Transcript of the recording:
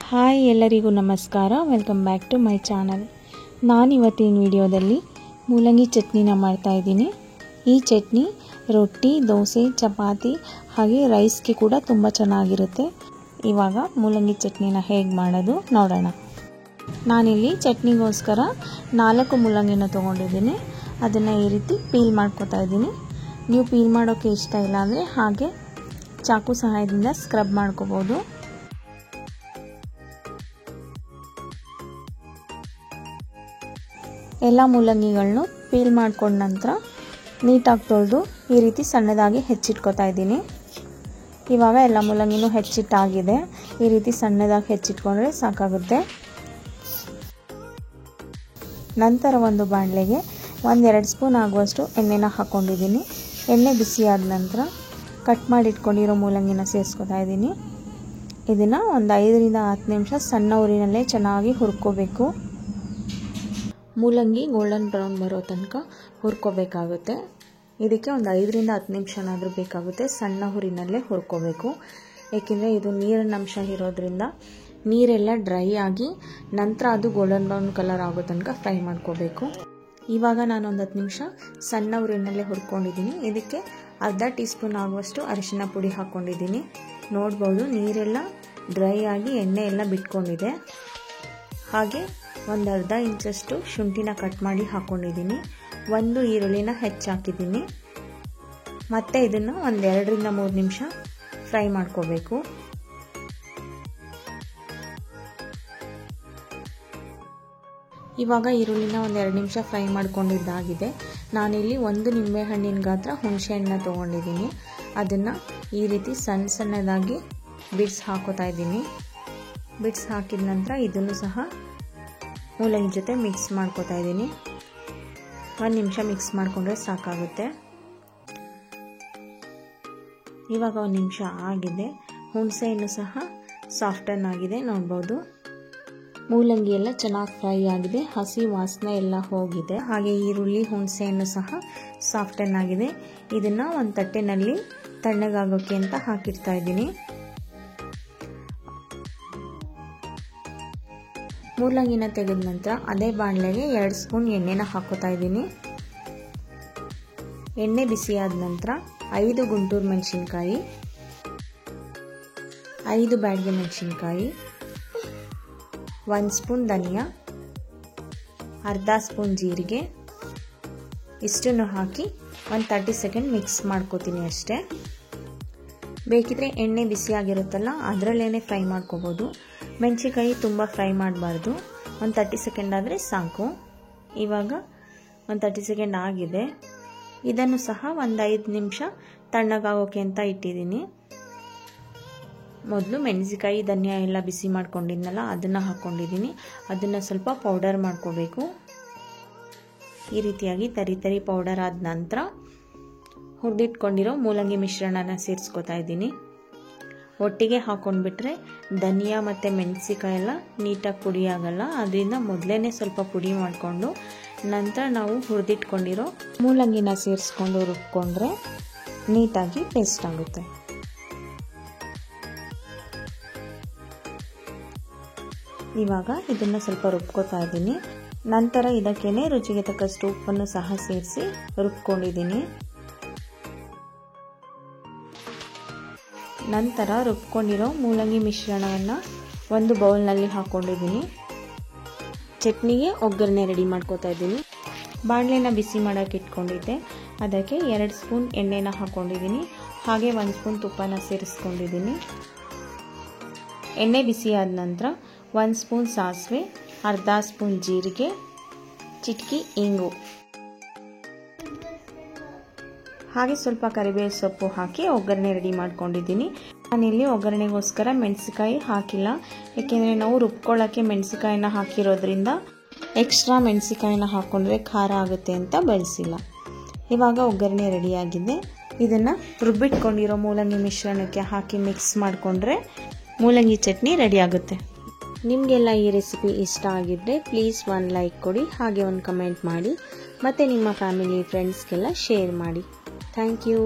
Hi ಎಲ್ಲರಿಗೂ ನಮಸ್ಕಾರ. Welcome back to my channel. ನಾನಿವತ್ತಿನ ವಿಡಿಯೋದಲ್ಲಿ ಮೂಲಂಗಿ ಚಟ್ನಿನ ಮಾಡ್ತಾಯಿದ್ದೀನಿ. ಈ ಚಟ್ನಿ ರೊಟ್ಟಿ, ದೋಸೆ, ಚಪಾತಿ ಹಾಗೆ ರೈಸ್ಗೆ ಕೂಡ ತುಂಬ ಚೆನ್ನಾಗಿರುತ್ತೆ. ಇವಾಗ ಮೂಲಂಗಿ ಚಟ್ನಿನ ಹೇಗೆ ಮಾಡೋದು ನೋಡೋಣ. ನಾನಿಲ್ಲಿ ಚಟ್ನಿಗೋಸ್ಕರ 4 ಮೂಲಂಗಿನ ತೊಗೊಂಡಿದ್ದೀನಿ. ಅದನ್ನು ಈ ರೀತಿ ಪೀಲ್ ಮಾಡ್ಕೊತಾ ಇದ್ದೀನಿ. ನೀವು ಪೀಲ್ ಮಾಡೋಕ್ಕೆ ಇಷ್ಟ ಇಲ್ಲ ಅಂದರೆ ಹಾಗೆ ಚಾಕು ಸಹಾಯದಿಂದ ಸ್ಕ್ರಬ್ ಮಾಡ್ಕೋಬೋದು. ಎಲ್ಲ ಮೂಲಂಗಿಗಳನ್ನು ಪೀಲ್ ಮಾಡ್ಕೊಂಡ ನಂತರ ನೀಟಾಗಿ ತೊಳೆದು ಈ ರೀತಿ ಸಣ್ಣದಾಗಿ ಹೆಚ್ಚಿಟ್ಕೊತಾ ಇದ್ದೀನಿ. ಇವಾಗ ಎಲ್ಲ ಮೂಲಂಗಿನೂ ಹೆಚ್ಚಿಟ್ಟಾಗಿದೆ. ಈ ರೀತಿ ಸಣ್ಣದಾಗಿ ಹೆಚ್ಚಿಟ್ಕೊಂಡ್ರೆ ಸಾಕಾಗುತ್ತೆ. ನಂತರ ಒಂದು ಬಾಣಲೆಗೆ 1-2 ಸ್ಪೂನ್ ಆಗುವಷ್ಟು ಎಣ್ಣೆನ ಹಾಕ್ಕೊಂಡಿದ್ದೀನಿ. ಎಣ್ಣೆ ಬಿಸಿಯಾದ ನಂತರ ಕಟ್ ಮಾಡಿ ಇಟ್ಕೊಂಡಿರೋ ಮೂಲಂಗಿನ ಸೇರಿಸ್ಕೊತಾ ಇದ್ದೀನಿ. ಇದನ್ನು ಒಂದು 5-10 ನಿಮಿಷ ಸಣ್ಣ ಉರಿನಲ್ಲೇ ಚೆನ್ನಾಗಿ ಹುರ್ಕೋಬೇಕು. ಮೂಲಂಗಿ ಗೋಲ್ಡನ್ ಬ್ರೌನ್ ಬರೋ ತನಕ ಹುರ್ಕೋಬೇಕಾಗುತ್ತೆ. ಇದಕ್ಕೆ ಒಂದು 5-10 ನಿಮಿಷನಾದರೂ ಬೇಕಾಗುತ್ತೆ. ಸಣ್ಣ ಹುರಿನಲ್ಲೇ ಹುರ್ಕೋಬೇಕು. ಏಕೆಂದರೆ ಇದು ನೀರಿನ ಅಂಶ ಇರೋದ್ರಿಂದ ನೀರೆಲ್ಲ ಡ್ರೈ ಆಗಿ ನಂತರ ಅದು ಗೋಲ್ಡನ್ ಬ್ರೌನ್ ಕಲರ್ ಆಗೋ ತನಕ ಫ್ರೈ ಮಾಡ್ಕೋಬೇಕು. ಇವಾಗ ನಾನು ಒಂದು 10 ನಿಮಿಷ ಸಣ್ಣ ಉರಿನಲ್ಲೇ ಹುರ್ಕೊಂಡಿದ್ದೀನಿ. ಇದಕ್ಕೆ ಅರ್ಧ ಟೀ ಸ್ಪೂನ್ ಆಗುವಷ್ಟು ಅರಿಶಿನ ಪುಡಿ ಹಾಕ್ಕೊಂಡಿದ್ದೀನಿ. ನೋಡ್ಬೋದು ನೀರೆಲ್ಲ ಡ್ರೈ ಆಗಿ ಎಣ್ಣೆ ಎಲ್ಲ ಬಿಟ್ಕೊಂಡಿದೆ. ಹಾಗೆ ಒಂದು ಅರ್ಧ ಇಂಚಷ್ಟು ಶುಂಠಿನ ಕಟ್ ಮಾಡಿ ಹಾಕ್ಕೊಂಡಿದ್ದೀನಿ. 1 ಈರುಳ್ಳಿನ ಹೆಚ್ಚಾಕಿದ್ದೀನಿ. ಮತ್ತೆ ಇದನ್ನು ಒಂದು 2-3 ನಿಮಿಷ ಫ್ರೈ ಮಾಡ್ಕೋಬೇಕು. ಇವಾಗ ಈರುಳ್ಳಿನ ಒಂದು 2 ನಿಮಿಷ ಫ್ರೈ ಮಾಡ್ಕೊಂಡಿದ್ದಾಗಿದೆ. ನಾನಿಲ್ಲಿ 1 ನಿಂಬೆಹಣ್ಣಿನ ಗಾತ್ರ ಹುಣಸೆ ಹಣ್ಣನ್ನ ತೊಗೊಂಡಿದ್ದೀನಿ. ಅದನ್ನು ಈ ರೀತಿ ಸಣ್ಣದಾಗಿ ಬಿಡ್ಸ್ ಹಾಕೋತಾ ಇದ್ದೀನಿ. ಬಿಡ್ಸ್ ಹಾಕಿದ ನಂತರ ಇದನ್ನು ಸಹ ಮೂಲಂಗಿ ಜೊತೆ ಮಿಕ್ಸ್ ಮಾಡ್ಕೋತಾ ಇದ್ದೀನಿ. 1 ನಿಮಿಷ ಮಿಕ್ಸ್ ಮಾಡಿಕೊಂಡ್ರೆ ಸಾಕಾಗುತ್ತೆ. ಇವಾಗ 1 ನಿಮಿಷ ಆಗಿದೆ. ಹುಣಸೆ ಹಣ್ಣು ಸಹ ಸಾಫ್ಟನ್ ಆಗಿದೆ. ನೋಡ್ಬೋದು ಮೂಲಂಗಿ ಎಲ್ಲ ಚೆನ್ನಾಗಿ ಫ್ರೈ ಆಗಿದೆ. ಹಸಿ ವಾಸನೆ ಎಲ್ಲ ಹೋಗಿದೆ. ಹಾಗೆ ಈರುಳ್ಳಿ, ಹುಣಸೆ ಹಣ್ಣು ಸಹ ಸಾಫ್ಟನ್ ಆಗಿದೆ. ಇದನ್ನು ಒಂದು ತಟ್ಟೆನಲ್ಲಿ ತಣ್ಣಗಾಗೋಕ್ಕೆ ಅಂತ ಹಾಕಿಡ್ತಾ ಇದ್ದೀನಿ. ಮೂಲಂಗಿನ ತೆಗೆದ ನಂತರ ಅದೇ ಬಾಣಲೆಗೆ 2 ಸ್ಪೂನ್ ಎಣ್ಣೆನ ಹಾಕೋತಾ ಇದ್ದೀನಿ. ಎಣ್ಣೆ ಬಿಸಿಯಾದ ನಂತರ 5 ಗುಂಟೂರು ಮೆಣಸಿನ್ಕಾಯಿ, 5 ಬ್ಯಾಡಗೆ ಮೆಣಸಿನ್ಕಾಯಿ, 1 ಸ್ಪೂನ್ ಧನಿಯಾ, ಅರ್ಧ ಸ್ಪೂನ್ ಜೀರಿಗೆ ಇಷ್ಟನ್ನು ಹಾಕಿ ಒಂದು 30 ಸೆಕೆಂಡ್ ಮಿಕ್ಸ್ ಮಾಡ್ಕೋತೀನಿ ಅಷ್ಟೇ. ಬೇಕಿದ್ರೆ ಎಣ್ಣೆ ಬಿಸಿಯಾಗಿರುತ್ತಲ್ಲ ಅದರಲ್ಲೇ ಫ್ರೈ ಮಾಡ್ಕೋಬೋದು. ಮೆಣಸಿನ್ಕಾಯಿ ತುಂಬ ಫ್ರೈ ಮಾಡಬಾರ್ದು. ಒಂದು 30 ಸೆಕೆಂಡ್ ಆದರೆ ಸಾಕು. ಇವಾಗ ಒಂದು 30 ಸೆಕೆಂಡ್ ಆಗಿದೆ. ಇದನ್ನು ಸಹ ಒಂದು 5 ನಿಮಿಷ ತಣ್ಣಗಾಗೋಕೆ ಅಂತ ಇಟ್ಟಿದ್ದೀನಿ. ಮೊದಲು ಮೆಣಸಿನ್ಕಾಯಿ, ಧನಿಯಾ ಎಲ್ಲ ಬಿಸಿ ಮಾಡ್ಕೊಂಡಿದ್ನಲ್ಲ ಅದನ್ನು ಹಾಕ್ಕೊಂಡಿದ್ದೀನಿ. ಅದನ್ನು ಸ್ವಲ್ಪ ಪೌಡರ್ ಮಾಡ್ಕೋಬೇಕು. ಈ ರೀತಿಯಾಗಿ ತರಿ ಪೌಡರ್ ಆದ ನಂತರ ಹುರಿದಿಟ್ಕೊಂಡಿರೋ ಮೂಲಂಗಿ ಮಿಶ್ರಣನ ಸೇರಿಸ್ಕೊತಾ ಇದ್ದೀನಿ. ಒಟ್ಟಿಗೆ ಹಾಕೊಂಡ್ಬಿಟ್ರೆ ಧನಿಯಾ ಮತ್ತು ಮೆಣಸಿನ್ಕಾಯಿ ಎಲ್ಲ ನೀಟಾಗಿ ಪುಡಿ ಆಗಲ್ಲ. ಅದರಿಂದ ಮೊದಲೇ ಸ್ವಲ್ಪ ಪುಡಿ ಮಾಡಿಕೊಂಡು ನಂತರ ನಾವು ಹುರಿದಿಟ್ಕೊಂಡಿರೋ ಮೂಲಂಗಿನ ಸೇರಿಸ್ಕೊಂಡು ರುಬ್ಕೊಂಡ್ರೆ ನೀಟಾಗಿ ಪೇಸ್ಟ್ ಆಗುತ್ತೆ. ಇವಾಗ ಇದನ್ನು ಸ್ವಲ್ಪ ರುಬ್ಕೋತಾ ಇದ್ದೀನಿ. ನಂತರ ಇದಕ್ಕೇನೆ ರುಚಿಗೆ ತಕ್ಕಷ್ಟು ಉಪ್ಪನ್ನು ಸಹ ಸೇರಿಸಿ ರುಬ್ಕೊಂಡಿದ್ದೀನಿ. ನಂತರ ರುಬ್ಕೊಂಡಿರೋ ಮೂಲಂಗಿ ಮಿಶ್ರಣವನ್ನು ಒಂದು ಬೌಲ್ನಲ್ಲಿ ಹಾಕ್ಕೊಂಡಿದ್ದೀನಿ. ಚಟ್ನಿಗೆ ಒಗ್ಗರಣೆ ರೆಡಿ ಮಾಡ್ಕೋತಾ ಇದ್ದೀನಿ. ಬಾಣಲೆನ ಬಿಸಿ ಮಾಡೋಕ್ಕೆ ಇಟ್ಕೊಂಡಿದ್ದೆ. ಅದಕ್ಕೆ 2 ಸ್ಪೂನ್ ಎಣ್ಣೆನ ಹಾಕ್ಕೊಂಡಿದ್ದೀನಿ. ಹಾಗೆ 1 ಸ್ಪೂನ್ ತುಪ್ಪನ ಸೇರಿಸ್ಕೊಂಡಿದ್ದೀನಿ. ಎಣ್ಣೆ ಬಿಸಿಯಾದ ನಂತರ 1 ಸ್ಪೂನ್ ಸಾಸಿವೆ, ಅರ್ಧ ಸ್ಪೂನ್ ಜೀರಿಗೆ, ಚಿಟಿಕೆ ಇಂಗು ಹಾಗೆ ಸ್ವಲ್ಪ ಕರಿಬೇವು ಸೊಪ್ಪು ಹಾಕಿ ಒಗ್ಗರಣೆ ರೆಡಿ ಮಾಡ್ಕೊಂಡಿದ್ದೀನಿ. ನಾನಿಲ್ಲಿ ಒಗ್ಗರಣೆಗೋಸ್ಕರ ಮೆಣಸಿನ್ಕಾಯಿ ಹಾಕಿಲ್ಲ. ಏಕೆಂದರೆ ನಾವು ರುಬ್ಕೊಳ್ಳೋಕ್ಕೆ ಮೆಣಸಿನ್ಕಾಯಿನ ಹಾಕಿರೋದ್ರಿಂದ ಎಕ್ಸ್ಟ್ರಾ ಮೆಣಸಿನ್ಕಾಯಿನ ಹಾಕ್ಕೊಂಡ್ರೆ ಖಾರ ಆಗುತ್ತೆ ಅಂತ ಬಳಸಿಲ್ಲ. ಇವಾಗ ಒಗ್ಗರಣೆ ರೆಡಿಯಾಗಿದೆ. ಇದನ್ನು ರುಬ್ಬಿಟ್ಕೊಂಡಿರೋ ಮೂಲಂಗಿ ಮಿಶ್ರಣಕ್ಕೆ ಹಾಕಿ ಮಿಕ್ಸ್ ಮಾಡಿಕೊಂಡ್ರೆ ಮೂಲಂಗಿ ಚಟ್ನಿ ರೆಡಿ ಆಗುತ್ತೆ. ನಿಮಗೆಲ್ಲ ಈ ರೆಸಿಪಿ ಇಷ್ಟ ಆಗಿದ್ದರೆ ಪ್ಲೀಸ್ 1 ಲೈಕ್ ಕೊಡಿ. ಹಾಗೆ 1 ಕಮೆಂಟ್ ಮಾಡಿ. ಮತ್ತು ನಿಮ್ಮ ಫ್ಯಾಮಿಲಿ ಫ್ರೆಂಡ್ಸ್ಗೆಲ್ಲ ಶೇರ್ ಮಾಡಿ. Thank you.